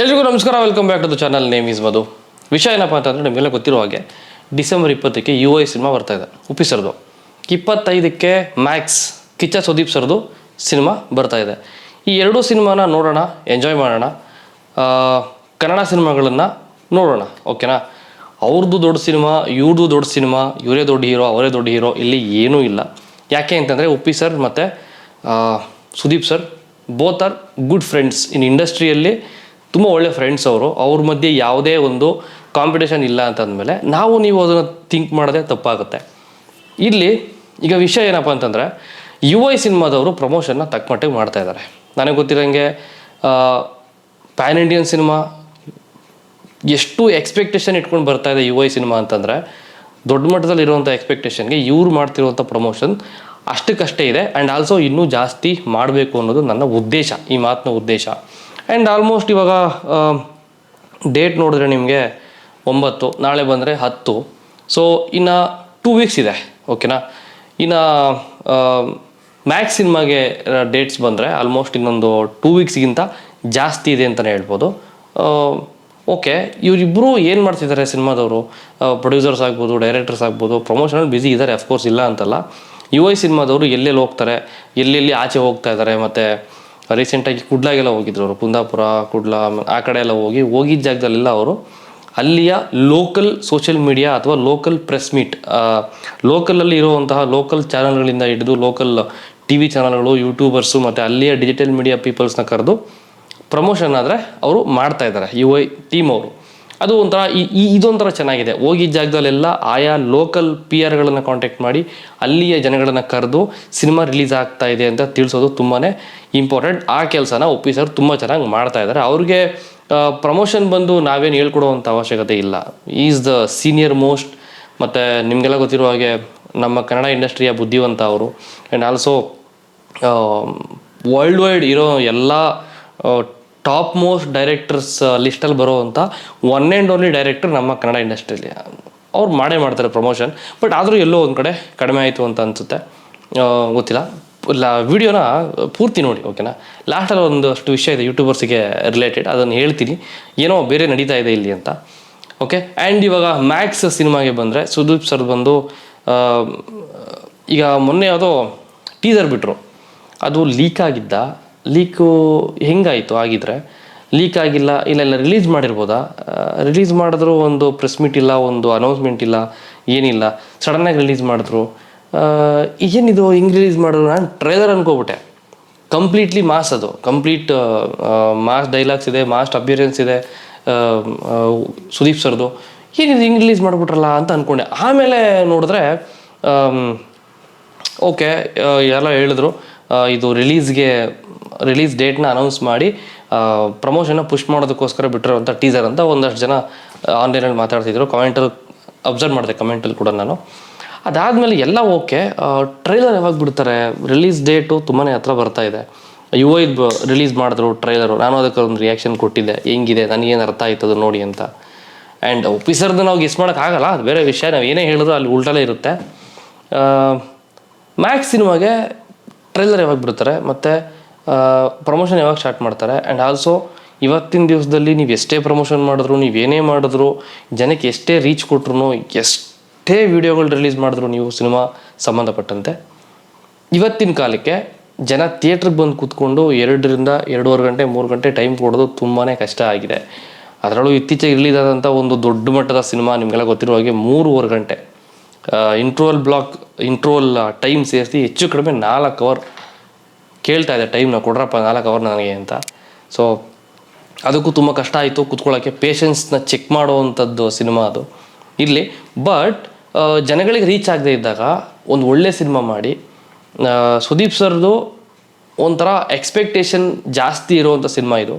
ಎಲ್ರಿಗೂ ನಮಸ್ಕಾರ, welcome back to the channel. Name is Madhu. ವಿಷಯ ಏನಪ್ಪ ಅಂತಂದರೆ, ನಿಮಗೆಲ್ಲ ಗೊತ್ತಿರೋ ಹಾಗೆ ಡಿಸೆಂಬರ್ 20ಕ್ಕೆ UI ಸಿನಿಮಾ ಬರ್ತಾ ಇದೆ, ಉಪ್ಪಿ ಸರ್ದು. 25ಕ್ಕೆ ಮ್ಯಾಕ್ಸ್ ಕಿಚ್ಚ ಸುದೀಪ್ ಸರ್ದು ಸಿನಿಮಾ ಬರ್ತಾ ಇದೆ. ಈ ಎರಡೂ ಸಿನಿಮಾನ ನೋಡೋಣ, ಎಂಜಾಯ್ ಮಾಡೋಣ, ಕನ್ನಡ ಸಿನಿಮಾಗಳನ್ನು ನೋಡೋಣ, ಓಕೆನಾ? ಅವ್ರದ್ದು ದೊಡ್ಡ ಸಿನಿಮಾ, ಇವ್ರದ್ದು ದೊಡ್ಡ ಸಿನಿಮಾ, ಇವರೇ ದೊಡ್ಡ ಹೀರೋ, ಅವರೇ ದೊಡ್ಡ ಹೀರೋ, ಇಲ್ಲಿ ಏನೂ ಇಲ್ಲ. ಯಾಕೆ ಅಂತಂದರೆ, ಉಪ್ಪಿ ಸರ್ ಮತ್ತು Sudeep sir both are good friends in ಇಂಡಸ್ಟ್ರಿಯಲ್ಲಿ. ತುಂಬ ಒಳ್ಳೆ ಫ್ರೆಂಡ್ಸ್ ಅವರು. ಅವ್ರ ಮಧ್ಯೆ ಯಾವುದೇ ಒಂದು ಕಾಂಪಿಟೇಷನ್ ಇಲ್ಲ ಅಂತಂದಮೇಲೆ ನೀವು ಅದನ್ನು ಥಿಂಕ್ ಮಾಡೋದೇ ತಪ್ಪಾಗುತ್ತೆ. ಇಲ್ಲಿ ಈಗ ವಿಷಯ ಏನಪ್ಪ ಅಂತಂದರೆ, UI ಸಿನಿಮಾದವರು ಪ್ರಮೋಷನ್ನ ತಕ್ಕಮಟ್ಟಿಗೆ ಮಾಡ್ತಾಯಿದ್ದಾರೆ. ನನಗೆ ಗೊತ್ತಿರೋಂಗೆ ಪ್ಯಾನ್ ಇಂಡಿಯನ್ ಸಿನಿಮಾ ಎಷ್ಟು ಎಕ್ಸ್ಪೆಕ್ಟೇಷನ್ ಇಟ್ಕೊಂಡು ಬರ್ತಾಯಿದೆ UI ಸಿನಿಮಾ ಅಂತಂದರೆ, ದೊಡ್ಡ ಮಟ್ಟದಲ್ಲಿ ಇರುವಂಥ ಎಕ್ಸ್ಪೆಕ್ಟೇಷನ್ಗೆ ಇವ್ರು ಮಾಡ್ತಿರುವಂಥ ಪ್ರಮೋಷನ್ ಅಷ್ಟಕ್ಕಷ್ಟೇ ಇದೆ. ಆ್ಯಂಡ್ ಆಲ್ಸೋ ಇನ್ನೂ ಜಾಸ್ತಿ ಮಾಡಬೇಕು ಅನ್ನೋದು ನನ್ನ ಉದ್ದೇಶ, ಈ ಮಾತಿನ ಉದ್ದೇಶ. ಆ್ಯಂಡ್ ಆಲ್ಮೋಸ್ಟ್ ಇವಾಗ ಡೇಟ್ ನೋಡಿದ್ರೆ ನಿಮಗೆ 9, ನಾಳೆ ಬಂದರೆ 10. ಸೊ ಇನ್ನು 2 ವೀಕ್ಸ್ ಇದೆ, ಓಕೆನಾ? ಇನ್ನು ಮ್ಯಾಕ್ಸ್ ಸಿನಿಮಾಗೆ ಡೇಟ್ಸ್ ಬಂದರೆ ಆಲ್ಮೋಸ್ಟ್ ಇನ್ನೊಂದು 2 ವೀಕ್ಸ್ಗಿಂತ ಜಾಸ್ತಿ ಇದೆ ಅಂತಲೇ ಹೇಳ್ಬೋದು. ಓಕೆ, ಇವರಿಬ್ಬರು ಏನು ಮಾಡ್ತಿದ್ದಾರೆ ಸಿನಿಮಾದವರು? ಪ್ರೊಡ್ಯೂಸರ್ಸ್ ಆಗ್ಬೋದು, ಡೈರೆಕ್ಟರ್ಸ್ ಆಗ್ಬೋದು, ಪ್ರಮೋಷನಲ್ಲಿ ಬ್ಯುಸಿ ಇದ್ದಾರೆ, ಅಫ್ಕೋರ್ಸ್ ಇಲ್ಲ ಅಂತಲ್ಲ. UI ಸಿನಿಮಾದವರು ಎಲ್ಲೆಲ್ಲಿ ಹೋಗ್ತಾರೆ, ಎಲ್ಲೆಲ್ಲಿ ಆಚೆ ಹೋಗ್ತಾ ಇದ್ದಾರೆ. ಮತ್ತು ರೀಸೆಂಟಾಗಿ ಕುಡ್ಲಾಗೆಲ್ಲ ಹೋಗಿದ್ರು ಅವರು, ಕುಂದಾಪುರ, ಕುಡ್ಲ, ಆ ಕಡೆ ಎಲ್ಲ ಹೋಗಿದ್ದ ಜಾಗದಲ್ಲೆಲ್ಲ ಅವರು ಅಲ್ಲಿಯ ಲೋಕಲ್ ಸೋಷಿಯಲ್ ಮೀಡಿಯಾ ಅಥವಾ ಲೋಕಲ್ ಪ್ರೆಸ್ ಮೀಟ್, ಲೋಕಲಲ್ಲಿ ಇರುವಂತಹ ಲೋಕಲ್ ಚಾನಲ್ಗಳಿಂದ ಹಿಡಿದು ಲೋಕಲ್ TV ಚಾನಲ್ಗಳು, ಯೂಟ್ಯೂಬರ್ಸು ಮತ್ತು ಅಲ್ಲಿಯ ಡಿಜಿಟಲ್ ಮೀಡಿಯಾ ಪೀಪಲ್ಸ್ನ ಕರೆದು ಪ್ರಮೋಷನ್ ಆದರೆ ಅವರು ಮಾಡ್ತಾಯಿದ್ದಾರೆ, UI ಟೀಮ್ ಅವರು. ಅದು ಒಂಥರ ಇದೊಂಥರ ಚೆನ್ನಾಗಿದೆ. ಹೋಗಿದ್ದ ಜಾಗದಲ್ಲೆಲ್ಲ ಆಯಾ ಲೋಕಲ್ PR ಕಾಂಟ್ಯಾಕ್ಟ್ ಮಾಡಿ ಅಲ್ಲಿಯ ಜನಗಳನ್ನು ಕರೆದು ಸಿನಿಮಾ ರಿಲೀಸ್ ಆಗ್ತಾ ಇದೆ ಅಂತ ತಿಳಿಸೋದು ತುಂಬಾ ಇಂಪಾರ್ಟೆಂಟ್. ಆ ಕೆಲಸನ ಉಪ್ಪಿ ಸರ್ ತುಂಬ ಚೆನ್ನಾಗಿ ಮಾಡ್ತಾ ಇದ್ದಾರೆ. ಅವ್ರಿಗೆ ಪ್ರಮೋಷನ್ ಬಂದು ನಾವೇನು ಹೇಳ್ಕೊಡುವಂಥ ಅವಶ್ಯಕತೆ ಇಲ್ಲ. Is the senior most. ಮತ್ತು ನಿಮಗೆಲ್ಲ ಗೊತ್ತಿರೋ ಹಾಗೆ ನಮ್ಮ ಕನ್ನಡ ಇಂಡಸ್ಟ್ರಿಯ ಬುದ್ಧಿವಂತ ಅವರು. ಆ್ಯಂಡ್ ಆಲ್ಸೋ ವರ್ಲ್ಡ್ ವೈಡ್ ಇರೋ ಎಲ್ಲ ಟಾಪ್ ಮೋಸ್ಟ್ ಡೈರೆಕ್ಟರ್ಸ್ ಲಿಸ್ಟಲ್ಲಿ ಬರೋವಂಥ ಒನ್ ಆ್ಯಂಡ್ ಓನ್ಲಿ ಡೈರೆಕ್ಟರ್ ನಮ್ಮ ಕನ್ನಡ ಇಂಡಸ್ಟ್ರಿಯಲ್ಲಿ. ಅವ್ರು ಮಾಡ್ತಾರೆ ಪ್ರಮೋಷನ್. ಬಟ್ ಆದರೂ ಎಲ್ಲೋ ಒಂದು ಕಡೆ ಕಡಿಮೆ ಆಯಿತು ಅಂತ ಅನಿಸುತ್ತೆ, ಗೊತ್ತಿಲ್ಲ. ವಿಡಿಯೋನ ಪೂರ್ತಿ ನೋಡಿ, ಓಕೆನಾ? ಲಾಸ್ಟಲ್ಲಿ ಒಂದಷ್ಟು ವಿಷಯ ಇದೆ ಯೂಟ್ಯೂಬರ್ಸಿಗೆ ರಿಲೇಟೆಡ್, ಅದನ್ನು ಹೇಳ್ತೀನಿ, ಏನೋ ಬೇರೆ ನಡೀತಾ ಇದೆ ಇಲ್ಲಿ ಅಂತ, ಓಕೆ? ಆ್ಯಂಡ್ ಇವಾಗ ಮ್ಯಾಕ್ಸ್ ಸಿನಿಮಾಗೆ ಬಂದರೆ, ಸುದೀಪ್ ಸರ್ ಬಂದು ಈಗ ಮೊನ್ನೆ ಯಾವುದೋ ಟೀಸರ್ ಬಿಟ್ಟರು, ಅದು ಲೀಕ್ ಆಗಿದ್ದ. ಲೀಕು ಹೆಂಗಾಯಿತು? ಆಗಿದ್ರೆ ಲೀಕ್ ಆಗಿಲ್ಲ, ಇಲ್ಲ ರಿಲೀಸ್ ಮಾಡಿರ್ಬೋದಾ? ರಿಲೀಸ್ ಮಾಡಿದ್ರು ಒಂದು ಪ್ರೆಸ್ ಮೀಟ್ ಇಲ್ಲ, ಒಂದು ಅನೌನ್ಸ್ಮೆಂಟ್ ಇಲ್ಲ, ಏನಿಲ್ಲ, ಸಡನ್ನಾಗಿ ರಿಲೀಸ್ ಮಾಡಿದ್ರು. ಏನಿದು ಹಿಂಗೆ ರಿಲೀಸ್ ಮಾಡಿದ್ರು? ನಾನು ಟ್ರೈಲರ್ ಅನ್ಕೋಬಿಟ್ಟೆ. ಕಂಪ್ಲೀಟ್ಲಿ ಮಾಸ್, ಅದು ಕಂಪ್ಲೀಟ್ ಮಾಸ್ ಡೈಲಾಗ್ಸ್ ಇದೆ, ಮಾಸ್ ಅಪಿಯರೆನ್ಸ್ ಇದೆ ಸುದೀಪ್ ಸರ್ದು. ಏನಿದು ಹಿಂಗೆ ರಿಲೀಸ್ ಮಾಡಿಬಿಟ್ರಲ್ಲ ಅಂತ ಅಂದ್ಕೊಂಡೆ. ಆಮೇಲೆ ನೋಡಿದ್ರೆ ಓಕೆ, ಎಲ್ಲ ಹೇಳಿದ್ರು ಇದು ರಿಲೀಸ್ ಡೇಟ್ನ ಅನೌನ್ಸ್ ಮಾಡಿ ಪ್ರಮೋಷನ್ನ ಪುಷ್ ಮಾಡೋದಕ್ಕೋಸ್ಕರ ಬಿಟ್ಟಿರೋಂಥ ಟೀಸರ್ ಅಂತ ಒಂದಷ್ಟು ಜನ ಆನ್ಲೈನಲ್ಲಿ ಮಾತಾಡ್ತಿದ್ರು. ಕಮೆಂಟಲ್ಲಿ ಅಬ್ಸರ್ವ್ ಮಾಡಿದೆ, ಕಮೆಂಟಲ್ಲಿ ಕೂಡ ನಾನು. ಅದಾದಮೇಲೆ ಎಲ್ಲ ಓಕೆ, ಟ್ರೈಲರ್ ಯಾವಾಗ ಬಿಡ್ತಾರೆ? ರಿಲೀಸ್ ಡೇಟು ತುಂಬಾ ಹತ್ರ ಬರ್ತಾ ಇದೆ. UI ರಿಲೀಸ್ ಮಾಡಿದ್ರು ಟ್ರೈಲರು. ನಾನು ಅದಕ್ಕೆ ಒಂದು ರಿಯಾಕ್ಷನ್ ಕೊಟ್ಟಿದ್ದೆ, ಹೆಂಗಿದೆ, ನನಗೇನು ಅರ್ಥ ಆಯ್ತದು ನೋಡಿ ಅಂತ. ಆ್ಯಂಡ್ ಆಫೀಸರ್ದು ನಾವು ಗೆಸ್ ಮಾಡೋಕ್ಕಾಗಲ್ಲ, ಅದು ಬೇರೆ ವಿಷಯ. ನಾವು ಏನೇ ಹೇಳಿದ್ರು ಅಲ್ಲಿ ಉಲ್ಟಲೇ ಇರುತ್ತೆ. ಮ್ಯಾಕ್ಸ್ ಸಿನಿಮಾಗೆ ಟ್ರೈಲರ್ ಯಾವಾಗ ಬಿಡ್ತಾರೆ ಮತ್ತು ಪ್ರಮೋಷನ್ ಯಾವಾಗ ಸ್ಟಾರ್ಟ್ ಮಾಡ್ತಾರೆ? ಆ್ಯಂಡ್ ಆಲ್ಸೋ ಇವತ್ತಿನ ದಿವಸದಲ್ಲಿ ನೀವು ಎಷ್ಟೇ ಪ್ರಮೋಷನ್ ಮಾಡಿದ್ರು, ನೀವೇನೇ ಮಾಡಿದ್ರು, ಜನಕ್ಕೆ ಎಷ್ಟೇ ರೀಚ್ ಕೊಟ್ರು, ಎಷ್ಟೇ ವೀಡಿಯೋಗಳು ರಿಲೀಸ್ ಮಾಡಿದ್ರು ನೀವು ಸಿನಿಮಾ ಸಂಬಂಧಪಟ್ಟಂತೆ, ಇವತ್ತಿನ ಕಾಲಕ್ಕೆ ಜನ ಥಿಯೇಟ್ರಿಗೆ ಬಂದು ಕೂತ್ಕೊಂಡು 2ರಿಂದ 2.5 ಗಂಟೆ 3 ಗಂಟೆ ಟೈಮ್ ಕೊಡೋದು ತುಂಬಾ ಕಷ್ಟ ಆಗಿದೆ. ಅದರಲ್ಲೂ ಇತ್ತೀಚೆಗೆ ರಿಲೀಸ್ ಆದಂಥ ಒಂದು ದೊಡ್ಡ ಮಟ್ಟದ ಸಿನಿಮಾ ನಿಮಗೆಲ್ಲ ಗೊತ್ತಿರೋ ಹಾಗೆ 3.5 ಗಂಟೆ ಇಂಟ್ರೋಲ್ ಟೈಮ್ ಸೇರಿಸಿ ಹೆಚ್ಚು ಕಡಿಮೆ 4 ಅವರ್ ಕೇಳ್ತಾ ಇದೆ ಟೈಮ್ನ, ಕೊಡ್ರಪ್ಪ 4 ಅವರ್ ನನಗೆ ಅಂತ. ಸೊ ಅದಕ್ಕೂ ತುಂಬ ಕಷ್ಟ ಆಯಿತು ಕೂತ್ಕೊಳ್ಳೋಕ್ಕೆ. ಪೇಷನ್ಸ್ನ ಚೆಕ್ ಮಾಡುವಂಥದ್ದು ಸಿನಿಮಾ ಅದು ಇರಲಿ. ಬಟ್ ಜನಗಳಿಗೆ ರೀಚ್ ಆಗದೆ ಇದ್ದಾಗ ಒಂದು ಒಳ್ಳೆ ಸಿನಿಮಾ ಮಾಡಿ, ಸುದೀಪ್ ಸರ್ದು ಒಂಥರ ಎಕ್ಸ್ಪೆಕ್ಟೇಷನ್ ಜಾಸ್ತಿ ಇರುವಂಥ ಸಿನಿಮಾ ಇದು.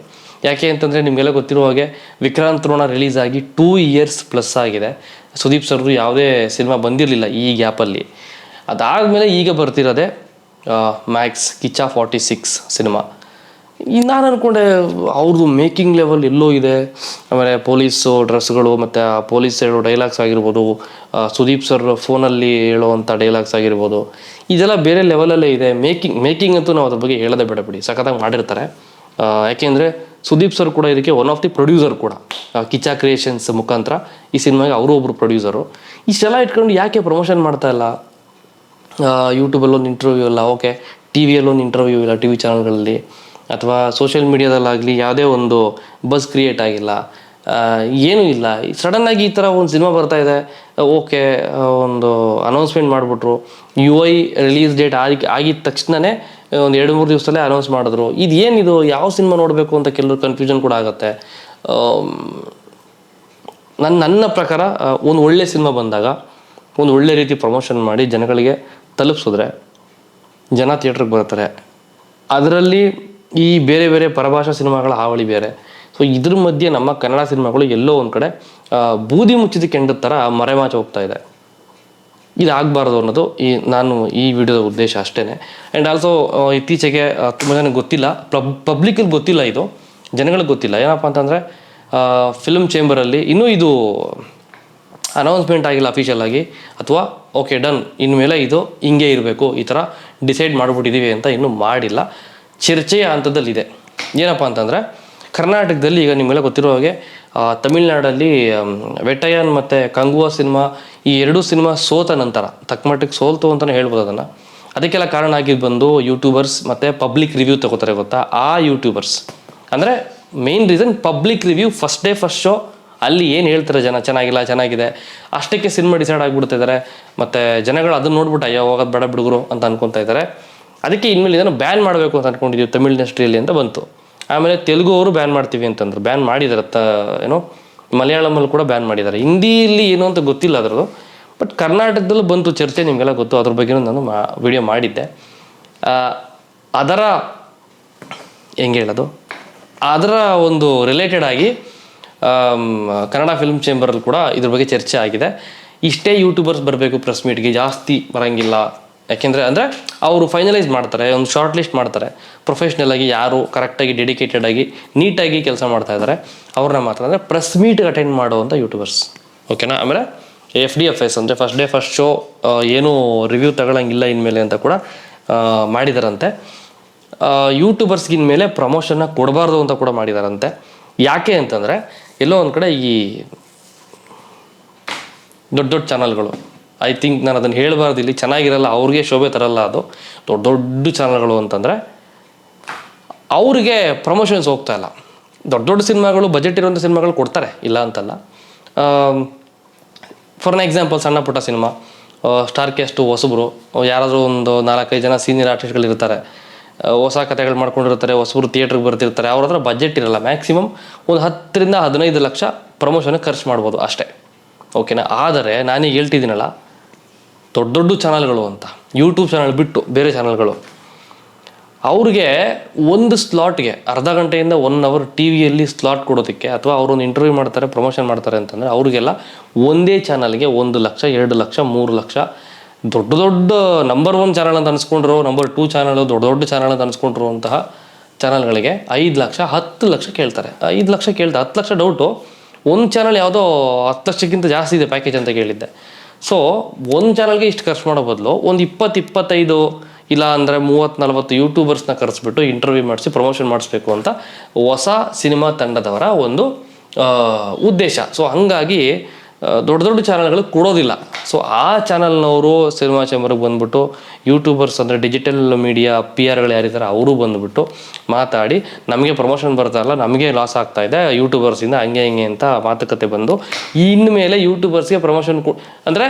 ಯಾಕೆ ಅಂತಂದರೆ ನಿಮಗೆಲ್ಲ ಗೊತ್ತಿರೋ ಹಾಗೆ ವಿಕ್ರಾಂತ್ ರೋಣ ರಿಲೀಸ್ ಆಗಿ 2 ಇಯರ್ಸ್ ಪ್ಲಸ್ ಆಗಿದೆ. ಸುದೀಪ್ ಸರ್ದು ಯಾವುದೇ ಸಿನಿಮಾ ಬಂದಿರಲಿಲ್ಲ ಈ ಗ್ಯಾಪಲ್ಲಿ. ಅದಾದಮೇಲೆ ಈಗ ಬರ್ತಿರೋದೆ ಮ್ಯಾಕ್ಸ್ ಕಿಚ್ಚ 46 ಸಿನಿಮಾ. ನಾನು ಅಂದ್ಕೊಂಡೆ ಅವ್ರದ್ದು ಮೇಕಿಂಗ್ ಲೆವೆಲ್ ಎಲ್ಲೋ ಇದೆ. ಆಮೇಲೆ ಪೊಲೀಸು ಡ್ರೆಸ್ಗಳು ಮತ್ತು ಆ ಪೊಲೀಸ್ ಹೇಳೋ ಡೈಲಾಗ್ಸ್ ಆಗಿರ್ಬೋದು, ಸುದೀಪ್ ಸರ್ ಫೋನಲ್ಲಿ ಹೇಳುವಂಥ ಡೈಲಾಗ್ಸ್ ಆಗಿರ್ಬೋದು, ಇದೆಲ್ಲ ಬೇರೆ ಲೆವೆಲಲ್ಲೇ ಇದೆ. ಮೇಕಿಂಗ್ ಅಂತೂ ನಾವು ಅದ್ರ ಬಗ್ಗೆ ಹೇಳೋದೇ ಬೇಡ ಬಿಡಿ, ಸಖತ್ತಾಗಿ ಮಾಡಿರ್ತಾರೆ. ಯಾಕೆಂದರೆ ಸುದೀಪ್ ಸರ್ ಕೂಡ ಇದಕ್ಕೆ ಒನ್ ಆಫ್ ದಿ ಪ್ರೊಡ್ಯೂಸರ್ ಕೂಡ. ಕಿಚ್ಚ ಕ್ರಿಯೇಷನ್ಸ್ ಮುಖಾಂತರ ಈ ಸಿನಿಮಾಗೆ ಅವರು ಒಬ್ಬರು ಪ್ರೊಡ್ಯೂಸರು. ಇಷ್ಟೆಲ್ಲ ಇಟ್ಕೊಂಡು ಯಾಕೆ ಪ್ರಮೋಷನ್ ಮಾಡ್ತಾ ಇಲ್ಲ? ಯೂಟ್ಯೂಬಲ್ಲೊಂದು ಇಂಟರ್ವ್ಯೂ ಇಲ್ಲ, ಓಕೆ, ಟಿ ವಿಯಲ್ಲೊಂದು ಇಂಟರ್ವ್ಯೂ ಇಲ್ಲ, ಟಿ ವಿ ಚಾನಲ್ಗಳಲ್ಲಿ, ಅಥವಾ ಸೋಷಿಯಲ್ ಮೀಡಿಯಾದಲ್ಲಾಗಲಿ ಯಾವುದೇ ಒಂದು ಬಸ್ ಕ್ರಿಯೇಟ್ ಆಗಿಲ್ಲ, ಏನೂ ಇಲ್ಲ. ಸಡನ್ನಾಗಿ ಈ ಥರ ಒಂದು ಸಿನಿಮಾ ಬರ್ತಾಯಿದೆ, ಓಕೆ, ಒಂದು ಅನೌನ್ಸ್ಮೆಂಟ್ ಮಾಡಿಬಿಟ್ರು, UI ರಿಲೀಸ್ ಡೇಟ್ ಆಗಿದ ತಕ್ಷಣವೇ ಒಂದು 2-3 ದಿವಸದಲ್ಲೇ ಅನೌನ್ಸ್ ಮಾಡಿದ್ರು. ಇದು ಏನಿದು, ಯಾವ ಸಿನಿಮಾ ನೋಡಬೇಕು ಅಂತ ಕೆಲವರು ಕನ್ಫ್ಯೂಷನ್ ಕೂಡ ಆಗುತ್ತೆ. ನನ್ನ ಪ್ರಕಾರ ಒಂದು ಒಳ್ಳೆ ಸಿನಿಮಾ ಬಂದಾಗ ಒಂದು ಒಳ್ಳೆ ರೀತಿ ಪ್ರಮೋಷನ್ ಮಾಡಿ ಜನಗಳಿಗೆ ತಲುಪಿಸಿದ್ರೆ ಜನ ಥಿಯೇಟ್ರಿಗೆ ಬರ್ತಾರೆ. ಅದರಲ್ಲಿ ಈ ಬೇರೆ ಬೇರೆ ಪರಭಾಷಾ ಸಿನಿಮಾಗಳ ಹಾವಳಿ ಬೇರೆ. ಸೊ ಇದ್ರ ಮಧ್ಯೆ ನಮ್ಮ ಕನ್ನಡ ಸಿನಿಮಾಗಳು ಎಲ್ಲೋ ಒಂದು ಕಡೆ ಬೂದಿ ಮುಚ್ಚಿದ ಕೆಂಡದ ಥರ ಮರೆಮಾಚಿ ಹೋಗ್ತಾ ಇದೆ. ಇದಾಗಬಾರ್ದು ಅನ್ನೋದು ನಾನು ಈ ವಿಡಿಯೋದ ಉದ್ದೇಶ ಅಷ್ಟೇ. ಆ್ಯಂಡ್ ಆಲ್ಸೋ ಇತ್ತೀಚೆಗೆ ತುಂಬ ಜನಕ್ಕೆ ಗೊತ್ತಿಲ್ಲ, ಪಬ್ಲಿಕ್ಕಿಗೆ ಗೊತ್ತಿಲ್ಲ, ಇದು ಜನಗಳಿಗೆ ಗೊತ್ತಿಲ್ಲ. ಏನಪ್ಪ ಅಂತಂದರೆ ಫಿಲ್ಮ್ ಚೇಂಬರಲ್ಲಿ ಇನ್ನೂ ಇದು ಅನೌನ್ಸ್ಮೆಂಟ್ ಆಗಿಲ್ಲ ಅಫಿಷಿಯಲ್ ಆಗಿ, ಅಥವಾ ಓಕೆ ಡನ್ ಇನ್ಮೇಲೆ ಇದು ಹಿಂಗೆ ಇರಬೇಕು, ಈ ಥರ ಡಿಸೈಡ್ ಮಾಡಿಬಿಟ್ಟಿದ್ದೀವಿ ಅಂತ ಇನ್ನೂ ಮಾಡಿಲ್ಲ. ಚರ್ಚೆಯ ಹಂತದಲ್ಲಿದೆ. ಏನಪ್ಪ ಅಂತಂದರೆ ಕರ್ನಾಟಕದಲ್ಲಿ ಈಗ ನಿಮ್ಮೆಲ್ಲ ಗೊತ್ತಿರೋ ಹಾಗೆ ತಮಿಳ್ನಾಡಲ್ಲಿ ವೆಟ್ಟಯಾನ್ ಮತ್ತು ಕಂಗುವಾ ಸಿನಿಮಾ, ಈ 2 ಸಿನಿಮಾ ಸೋತ ನಂತರ ತಕ್ಕಮಟ್ಟಿಗೆ ಸೋಲ್ತು ಅಂತಲೇ ಹೇಳ್ಬೋದು ಅದನ್ನು. ಅದಕ್ಕೆಲ್ಲ ಕಾರಣ ಆಗಿದ್ದು ಬಂದು ಯೂಟ್ಯೂಬರ್ಸ್ ಮತ್ತು ಪಬ್ಲಿಕ್ ರಿವ್ಯೂ ತಗೋತಾರೆ ಗೊತ್ತಾ. ಆ ಯೂಟ್ಯೂಬರ್ಸ್ ಅಂದರೆ main reason public review, first day first show ಅಲ್ಲಿ ಏನು ಹೇಳ್ತಾರೆ ಜನ, ಚೆನ್ನಾಗಿಲ್ಲ ಚೆನ್ನಾಗಿದೆ ಅಷ್ಟಕ್ಕೆ ಸಿನಿಮಾ ಡಿಸೈಡ್ ಆಗಿಬಿಡ್ತಿದ್ದಾರೆ. ಮತ್ತು ಜನಗಳು ಅದನ್ನು ನೋಡ್ಬಿಟ್ಟು ಅಯ್ಯೋ ಹೋಗೋದು ಬೇಡ ಬಿಡುಗರು ಅಂತ ಅನ್ಕೊತಾ ಇದ್ದಾರೆ. ಅದಕ್ಕೆ ಇನ್ಮೇಲೆ ಇದನ್ನು ಬ್ಯಾನ್ ಮಾಡಬೇಕು ಅಂತ ಅಂದ್ಕೊಂಡಿದ್ದೀವಿ ತಮಿಳ್ ಇಂಡಸ್ಟ್ರಿಯಲ್ಲಿ ಅಂತ ಬಂತು. ಆಮೇಲೆ ತೆಲುಗು ಅವರು ಬ್ಯಾನ್ ಮಾಡ್ತೀವಿ ಅಂತಂದ್ರು, ಬ್ಯಾನ್ ಮಾಡಿದ್ದಾರೆ. ಏನೋ ಮಲಯಾಳಮಲ್ಲಿ ಕೂಡ ಬ್ಯಾನ್ ಮಾಡಿದ್ದಾರೆ. ಹಿಂದಿಯಲ್ಲಿ ಏನು ಅಂತ ಗೊತ್ತಿಲ್ಲ ಅದರದ್ದು, ಬಟ್ ಕರ್ನಾಟಕದಲ್ಲೂ ಬಂತು ಚರ್ಚೆ, ನಿಮಗೆಲ್ಲ ಗೊತ್ತು. ಅದ್ರ ಬಗ್ಗೆನೂ ನಾನು ವಿಡಿಯೋ ಮಾಡಿದ್ದೆ. ಅದರ ಹೆಂಗೆ ಹೇಳೋದು, ಅದರ ಒಂದು ರಿಲೇಟೆಡ್ ಆಗಿ ಕನ್ನಡ ಫಿಲ್ಮ್ ಚೇಂಬರಲ್ಲಿ ಕೂಡ ಇದ್ರ ಬಗ್ಗೆ ಚರ್ಚೆ ಆಗಿದೆ. ಇಷ್ಟೇ ಯೂಟ್ಯೂಬರ್ಸ್ ಬರಬೇಕು ಪ್ರೆಸ್ ಮೀಟ್ಗೆ, ಜಾಸ್ತಿ ಬರೋಂಗಿಲ್ಲ. ಯಾಕೆಂದರೆ ಅಂದರೆ ಅವರು ಫೈನಲೈಸ್ ಮಾಡ್ತಾರೆ, ಒಂದು ಶಾರ್ಟ್ ಲಿಸ್ಟ್ ಮಾಡ್ತಾರೆ. ಪ್ರೊಫೆಷ್ನಲ್ ಆಗಿ ಯಾರು ಕರೆಕ್ಟಾಗಿ ಡೆಡಿಕೇಟೆಡ್ ಆಗಿ ನೀಟಾಗಿ ಕೆಲಸ ಮಾಡ್ತಾ ಇದ್ದಾರೆ ಅವ್ರನ್ನ ಮಾತ್ರ ಅಂದರೆ ಪ್ರೆಸ್ ಮೀಟ್ಗೆ ಅಟೆಂಡ್ ಮಾಡುವಂಥ ಯೂಟ್ಯೂಬರ್ಸ್, ಓಕೆನಾ. ಆಮೇಲೆ FDFS ಅಂದರೆ ಫಸ್ಟ್ ಡೇ ಫಸ್ಟ್ ಶೋ ಏನೂ ರಿವ್ಯೂ ತಗೊಳ್ಳಂಗಿಲ್ಲ ಇನ್ಮೇಲೆ ಅಂತ ಕೂಡ ಮಾಡಿದಾರಂತೆ. ಯೂಟ್ಯೂಬರ್ಸ್ಗೆ ಇನ್ಮೇಲೆ ಪ್ರಮೋಷನ್ನ ಕೊಡಬಾರ್ದು ಅಂತ ಕೂಡ ಮಾಡಿದಾರಂತೆ. ಯಾಕೆ ಅಂತಂದರೆ ಎಲ್ಲೋ ಒಂದು ಕಡೆ ಈ ದೊಡ್ಡ ದೊಡ್ಡ ಚಾನಲ್ಗಳು, ಐ ಥಿಂಕ್ ನಾನು ಅದನ್ನು ಹೇಳಬಾರ್ದು ಇಲ್ಲಿ, ಚೆನ್ನಾಗಿರಲ್ಲ, ಅವ್ರಿಗೆ ಶೋಭೆ ತರಲ್ಲ. ಅದು ದೊಡ್ಡ ದೊಡ್ಡ ಚಾನಲ್ಗಳು ಅಂತಂದರೆ ಅವರಿಗೆ ಪ್ರಮೋಷನ್ಸ್ ಹೋಗ್ತಾ ಇಲ್ಲ. ದೊಡ್ಡ ದೊಡ್ಡ ಸಿನಿಮಾಗಳು, ಬಜೆಟ್ ಇರುವಂಥ ಸಿನಿಮಾಗಳು ಕೊಡ್ತಾರೆ, ಇಲ್ಲ ಅಂತಲ್ಲ. ಫಾರ್ ಅನ್ ಎಕ್ಸಾಂಪಲ್ ಸಣ್ಣ ಪುಟ್ಟ ಸಿನಿಮಾ, ಸ್ಟಾರ್ ಕ್ಯಾಸ್ಟು ಹೊಸಬ್ರು, ಯಾರಾದರೂ ಒಂದು 4-5 ಜನ ಸೀನಿಯರ್ ಆರ್ಟಿಸ್ಟ್ಗಳಿರ್ತಾರೆ, ಹೊಸ ಕಥೆಗಳು ಮಾಡ್ಕೊಂಡಿರ್ತಾರೆ, ಹೊಸಬ್ರು ಥಿಯೇಟ್ರಿಗೆ ಬರ್ತಿರ್ತಾರೆ. ಅವ್ರ ಹತ್ರ ಬಜೆಟ್ ಇರಲ್ಲ. ಮ್ಯಾಕ್ಸಿಮಮ್ ಒಂದು 10 ರಿಂದ 15 ಲಕ್ಷ ಪ್ರಮೋಷನ್ಗೆ ಖರ್ಚು ಮಾಡ್ಬೋದು ಅಷ್ಟೇ, ಓಕೆನಾ. ಆದರೆ ನಾನೀಗ ಹೇಳ್ತಿದ್ದೀನಲ್ಲ, ದೊಡ್ಡ ದೊಡ್ಡ ಚಾನಲ್ಗಳು ಅಂತ, ಯೂಟ್ಯೂಬ್ ಚಾನಲ್ ಬಿಟ್ಟು ಬೇರೆ ಚಾನಲ್ಗಳು, ಅವ್ರಿಗೆ ಒಂದು ಸ್ಲಾಟ್ಗೆ ಅರ್ಧ ಗಂಟೆಯಿಂದ 1 ಅವರ್ ಟಿ ವಿಯಲ್ಲಿ ಸ್ಲಾಟ್ ಕೊಡೋದಕ್ಕೆ, ಅಥವಾ ಅವರೊಂದು ಇಂಟರ್ವ್ಯೂ ಮಾಡ್ತಾರೆ, ಪ್ರಮೋಷನ್ ಮಾಡ್ತಾರೆ ಅಂತಂದರೆ ಅವ್ರಿಗೆಲ್ಲ ಒಂದೇ ಚಾನಲ್ಗೆ 1 ಲಕ್ಷ, 2 ಲಕ್ಷ, 3 ಲಕ್ಷ, ದೊಡ್ಡ ದೊಡ್ಡ ನಂಬರ್ 1 ಚಾನಲ್ ಅಂತ ಅನ್ಸ್ಕೊಂಡ್ರು, ನಂಬರ್ 2 ಚಾನಲು, ದೊಡ್ಡ ದೊಡ್ಡ ಚಾನಲ್ ಅಂತ ಅನ್ಸ್ಕೊಂಡಿರುವಂತಹ ಚಾನಲ್ಗಳಿಗೆ 5 ಲಕ್ಷ, 10 ಲಕ್ಷ ಕೇಳ್ತಾರೆ. 5 ಲಕ್ಷ ಕೇಳ್ತಾರೆ, 10 ಲಕ್ಷ ಡೌಟು. ಒಂದು ಚಾನಲ್ ಯಾವುದೋ 10 ಲಕ್ಷಕ್ಕಿಂತ ಜಾಸ್ತಿ ಇದೆ ಪ್ಯಾಕೇಜ್ ಅಂತ ಕೇಳಿದ್ದೆ. ಸೊ ಒಂದು ಚಾನಲ್ಗೆ ಇಷ್ಟು ಖರ್ಚು ಮಾಡೋ ಬದಲು ಒಂದು 20-25 ಇಲ್ಲ ಅಂದರೆ 30-40 ಯೂಟ್ಯೂಬರ್ಸ್ನ ಕರೆಸ್ಬಿಟ್ಟು ಇಂಟರ್ವ್ಯೂ ಮಾಡಿಸಿ ಪ್ರಮೋಷನ್ ಮಾಡಿಸ್ಬೇಕು ಅಂತ ಹೊಸ ಸಿನಿಮಾ ತಂಡದವರ ಒಂದು ಉದ್ದೇಶ. ಸೊ ಹಾಗಾಗಿ ದೊಡ್ಡ ದೊಡ್ಡ ಚಾನಲ್ಗಳು ಕೊಡೋದಿಲ್ಲ. ಸೊ ಆ ಚಾನಲ್ನವರು ಸಿನಿಮಾ ಚೇಂಬರ್ಗೆ ಬಂದುಬಿಟ್ಟು ಯೂಟ್ಯೂಬರ್ಸ್ ಅಂದರೆ ಡಿಜಿಟಲ್ ಮೀಡಿಯಾ PR ಯಾರಿದ್ದಾರೆ ಅವರು ಬಂದುಬಿಟ್ಟು ಮಾತಾಡಿ, ನಮಗೆ ಪ್ರಮೋಷನ್ ಬರ್ತಾಯಿಲ್ಲ, ನಮಗೆ ಲಾಸ್ ಆಗ್ತಾಯಿದೆ ಯೂಟ್ಯೂಬರ್ಸಿಂದ, ಹಂಗೆ ಹಿಂಗೆ ಅಂತ ಮಾತುಕತೆ ಬಂದು ಇನ್ಮೇಲೆ ಯೂಟ್ಯೂಬರ್ಸ್ಗೆ ಪ್ರಮೋಷನ್ ಅಂದರೆ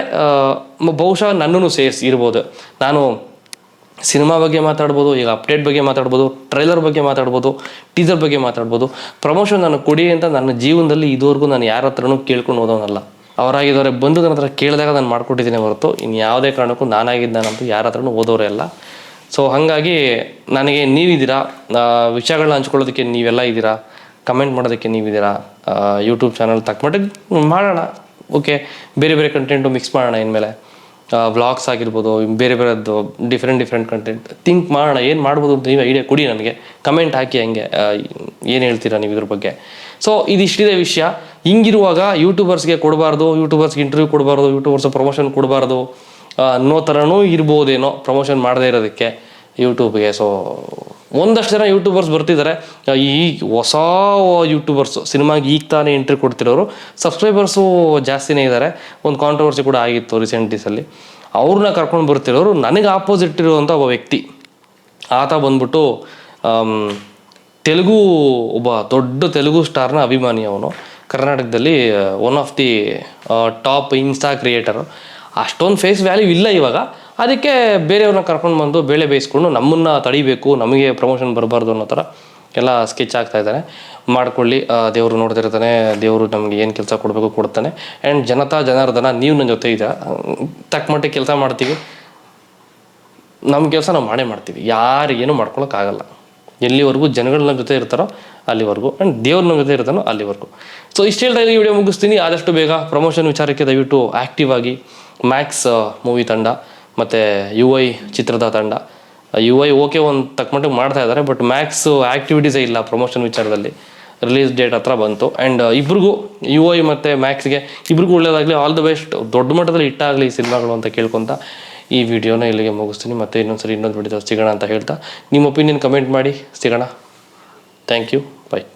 ಬಹುಶಃ ನನ್ನನ್ನು ಸೇರಿಸಿ ಇರ್ಬೋದು. ನಾನು ಸಿನಿಮಾ ಬಗ್ಗೆ ಮಾತಾಡ್ಬೋದು, ಈಗ ಅಪ್ಡೇಟ್ ಬಗ್ಗೆ ಮಾತಾಡ್ಬೋದು, ಟ್ರೈಲರ್ ಬಗ್ಗೆ ಮಾತಾಡ್ಬೋದು, ಟೀಸರ್ ಬಗ್ಗೆ ಮಾತಾಡ್ಬೋದು. ಪ್ರಮೋಷನ್ ನಾನು ಕೊಡಿ ಅಂತ ನನ್ನ ಜೀವನದಲ್ಲಿ ಇದುವರೆಗೂ ನಾನು ಯಾರ ಹತ್ರನೂ ಕೇಳ್ಕೊಂಡು ಹೋದವನಲ್ಲ. ಅವರಾಗಿದ್ದವರೆ ಬಂದು ನನ್ನ ಹತ್ರ ಕೇಳಿದಾಗ ನಾನು ಮಾಡಿಕೊಟ್ಟಿದ್ದೀನಿ ಹೊರತು ಇನ್ನು ಯಾವುದೇ ಕಾರಣಕ್ಕೂ ನಾನಾಗಿದ್ದಾನಂತೂ ಯಾರ ಹತ್ರನೂ ಓದೋರೇ ಅಲ್ಲ. ಸೊ ಹಾಗಾಗಿ ನನಗೆ ನೀವಿದ್ದೀರಾ, ವಿಷಯಗಳನ್ನ ಹಂಚ್ಕೊಳ್ಳೋದಕ್ಕೆ ನೀವೆಲ್ಲ ಇದ್ದೀರಾ, ಕಮೆಂಟ್ ಮಾಡೋದಕ್ಕೆ ನೀವಿದ್ದೀರಾ. ಯೂಟ್ಯೂಬ್ ಚಾನಲ್ ತಕ್ಕಮಟ್ಟಿಗೆ ಮಾಡೋಣ, ಓಕೆ, ಬೇರೆ ಬೇರೆ ಕಂಟೆಂಟು ಮಿಕ್ಸ್ ಮಾಡೋಣ. ಇನ್ಮೇಲೆ ವ್ಲಾಗ್ಸ್ ಆಗಿರ್ಬೋದು, ಬೇರೆ ಬೇರೆದ್ದು ಡಿಫ್ರೆಂಟ್ ಕಂಟೆಂಟ್ ಥಿಂಕ್ ಮಾಡೋಣ. ಏನು ಮಾಡ್ಬೋದು ಅಂತ ನೀವು ಐಡಿಯಾ ಕೊಡಿ, ನನಗೆ ಕಮೆಂಟ್ ಹಾಕಿ. ಹಂಗೆ ಏನು ಹೇಳ್ತೀರಾ ನೀವು ಇದ್ರ ಬಗ್ಗೆ. ಸೊ ಇದಿಷ್ಟಿದೆ ವಿಷಯ. ಹಿಂಗಿರುವಾಗ ಯೂಟ್ಯೂಬರ್ಸ್ಗೆ ಕೊಡಬಾರ್ದು, ಯೂಟ್ಯೂಬರ್ಸ್ಗೆ ಇಂಟರ್ವ್ಯೂ ಕೊಡಬಾರ್ದು, ಯೂಟ್ಯೂಬರ್ಸ್ ಪ್ರಮೋಷನ್ ಕೊಡಬಾರ್ದು ಅನ್ನೋ ಥರನೂ ಇರ್ಬೋದೇನೋ ಪ್ರಮೋಷನ್ ಮಾಡದೇ ಇರೋದಕ್ಕೆ. ಯೂಟ್ಯೂಬ್ಗೆ. ಸೊ ಒಂದಷ್ಟು ಜನ ಯೂಟ್ಯೂಬರ್ಸ್ ಬರ್ತಿದ್ದಾರೆ, ಈಗ ಹೊಸ ಯೂಟ್ಯೂಬರ್ಸು ಸಿನಿಮಾಗೆ ಈಗ ತಾನೇ ಎಂಟ್ರಿ ಕೊಡ್ತಿರೋರು, ಸಬ್ಸ್ಕ್ರೈಬರ್ಸು ಜಾಸ್ತಿನೇ ಇದ್ದಾರೆ. ಒಂದು ಕಾಂಟ್ರವರ್ಸಿ ಕೂಡ ಆಗಿತ್ತು ರೀಸೆಂಟ್ ಡೇಸಲ್ಲಿ. ಅವ್ರನ್ನ ಕರ್ಕೊಂಡು ಬರ್ತಿರೋರು ನನಗೆ ಆಪೋಸಿಟ್ ಇರುವಂಥ ಒಬ್ಬ ವ್ಯಕ್ತಿ. ಆತ ಬಂದ್ಬಿಟ್ಟು ತೆಲುಗು, ಒಬ್ಬ ದೊಡ್ಡ ತೆಲುಗು ಸ್ಟಾರ್ನ ಅಭಿಮಾನಿ ಅವನು. ಕರ್ನಾಟಕದಲ್ಲಿ one of the top insta creator. ಅಷ್ಟೊಂದು ಫೇಸ್ ವ್ಯಾಲ್ಯೂ ಇಲ್ಲ ಇವಾಗ. ಅದಕ್ಕೆ ಬೇರೆಯವ್ರನ್ನ ಕರ್ಕೊಂಡು ಬಂದು ಬೇಳೆ ಬೇಯಿಸ್ಕೊಂಡು ನಮ್ಮನ್ನು ತಡಿಬೇಕು, ನಮಗೆ ಪ್ರಮೋಷನ್ ಬರಬಾರ್ದು ಅನ್ನೋ ಥರ ಎಲ್ಲ ಸ್ಕೆಚ್ ಆಗ್ತಾ ಇದ್ದಾನೆ. ಮಾಡ್ಕೊಳ್ಳಿ, ದೇವರು ನೋಡ್ತಿರ್ತಾನೆ, ದೇವರು ನಮಗೆ ಏನು ಕೆಲಸ ಕೊಡಬೇಕು ಕೊಡ್ತಾನೆ. ಆ್ಯಂಡ್ ಜನತಾ ಜನಾರ್ದನ, ನೀವು ನನ್ನ ಜೊತೆ ಇದ್ದೀರಾ, ತಕ್ಕ ಮಟ್ಟಿಗೆ ಕೆಲಸ ಮಾಡ್ತೀವಿ. ನಮ್ಮ ಕೆಲಸ ನಾವು ಮಾಡೇ ಮಾಡ್ತೀವಿ, ಯಾರಿಗೇನು ಮಾಡ್ಕೊಳಕ್ಕಾಗಲ್ಲ. ಎಲ್ಲಿವರೆಗೂ ಜನಗಳು ನಮ್ಮ ಜೊತೆ ಇರ್ತಾರೋ ಅಲ್ಲಿವರೆಗೂ, ಆ್ಯಂಡ್ ದೇವ್ರು ನಮ್ಮ ಜೊತೆ ಇರ್ತಾನೋ ಅಲ್ಲಿವರೆಗೂ. ಸೊ ಇಷ್ಟು ಹೇಳ್ತಾ ಈ ವಿಡಿಯೋ ಮುಗಿಸ್ತೀನಿ. ಆದಷ್ಟು ಬೇಗ ಪ್ರಮೋಷನ್ ವಿಚಾರಕ್ಕೆ ದಯವಿಟ್ಟು ಆ್ಯಕ್ಟಿವ್ ಆಗಿ. ಮ್ಯಾಕ್ಸ್ ಮೂವಿ ತಂಡ ಮತ್ತು UI ಚಿತ್ರದ ತಂಡ, UI ಓಕೆ ಒಂದು ತಕ್ಕ ಮಟ್ಟಿಗೆ ಮಾಡ್ತಾ ಇದ್ದಾರೆ, ಬಟ್ ಮ್ಯಾಕ್ಸ್ ಆ್ಯಕ್ಟಿವಿಟೀಸೇ ಇಲ್ಲ ಪ್ರಮೋಷನ್ ವಿಚಾರದಲ್ಲಿ. ರಿಲೀಸ್ ಡೇಟ್ ಹತ್ರ ಬಂತು. ಆ್ಯಂಡ್ ಇಬ್ರಿಗೂ, UI ಮತ್ತು ಮ್ಯಾಕ್ಸ್ಗೆ ಇಬ್ರಿಗೂ ಒಳ್ಳೇದಾಗಲಿ, ಆಲ್ ದ ಬೆಸ್ಟ್, ದೊಡ್ಡ ಮಟ್ಟದಲ್ಲಿ ಹಿಟ್ಟಾಗಲಿ ಈ ಸಿನಿಮಾಗಳು ಅಂತ ಕೇಳ್ಕೊತ ಈ ವಿಡಿಯೋನ ಇಲ್ಲಿಗೆ ಮುಗಿಸ್ತೀನಿ. ಮತ್ತೆ ಇನ್ನೊಂದು ವಿಡಿಯೋ ಸಿಗೋಣ ಅಂತ ಹೇಳ್ತಾ, ನಿಮ್ಮ ಒಪಿನಿಯನ್ ಕಮೆಂಟ್ ಮಾಡಿ. ಸಿಗೋಣ. Thank you. ಬಾಯ್.